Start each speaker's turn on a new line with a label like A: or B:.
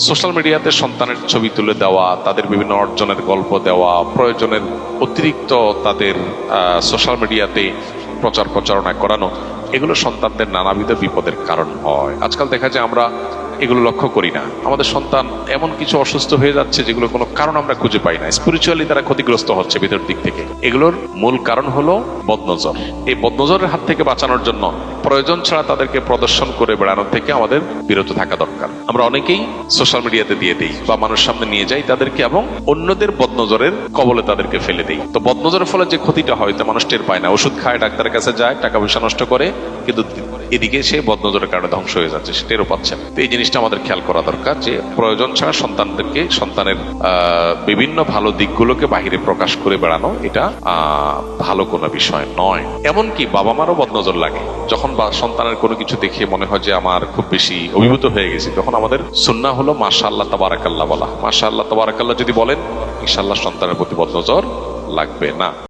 A: Social মিডিয়াতে সন্তানের ছবি তুলে দেওয়া, তাদের বিভিন্ন অর্জনের গল্প দেওয়া, প্রয়োজনের অতিরিক্ত তাদের সোশ্যাল মিডিয়াতে প্রচারণা করানো, এগুলো সন্তানদের নানাবিধ বিপদের কারণ হয়। আজকাল দেখা যায় আমরা এগুলো লক্ষ্য করি না। আমাদের সন্তান এমন কিছু অসুস্থ হয়ে যাচ্ছে যেগুলো কোনো কারণ আমরা খুঁজে পাই না। স্পিরিচুয়ালি তারা ক্ষতিগ্রস্ত হচ্ছে ভিতর দিক থেকে। এগুলোর মূল কারণ হলো বদনজর। এই বদনজরের হাত থেকে বাঁচানোর জন্য প্রয়োজন ছাড়া তাদেরকে প্রদর্শন করে বেড়ানোর থেকে আমাদের বিরত থাকা দরকার। আমরা অনেকেই সোশ্যাল মিডিয়াতে দিয়ে দিই বা মানুষের সামনে নিয়ে যাই তাদেরকে, এবং অন্যদের বদনজরের কবলে তাদেরকে ফেলে দিই। তো বদনজরের ফলে যে ক্ষতিটা হয় তা মানুষ টের পায় না। ওষুধ খায়, ডাক্তারের কাছে যায়, টাকা পয়সা নষ্ট করে, কিন্তু এদিকে সে বদনজরের কারণে ধ্বংস হয়ে যাচ্ছে, সে টেরও পাচ্ছে না। তো এই জিনিসটা আমাদের খেয়াল করা দরকার যে প্রয়োজন ছাড়া সন্তানের বিভিন্ন ভালো দিকগুলোকে বাহিরে প্রকাশ করে বেড়ানো এটা ভালো কোনো বিষয় নয়। এমনকি বাবা মারও বদনজর লাগে। যখন সন্তানের কোনো কিছু দেখে মনে হয় যে আমার খুব বেশি অভিভূত হয়ে গেছি, তখন আমাদের সুন্নাহ হলো মাশাআল্লাহ তাবারাকাল্লাহ বলা। মাশাআল্লাহ তাবারাকাল্লাহ যদি বলেন, ইনশাআল্লাহ সন্তানের প্রতি বদনজর লাগবে না।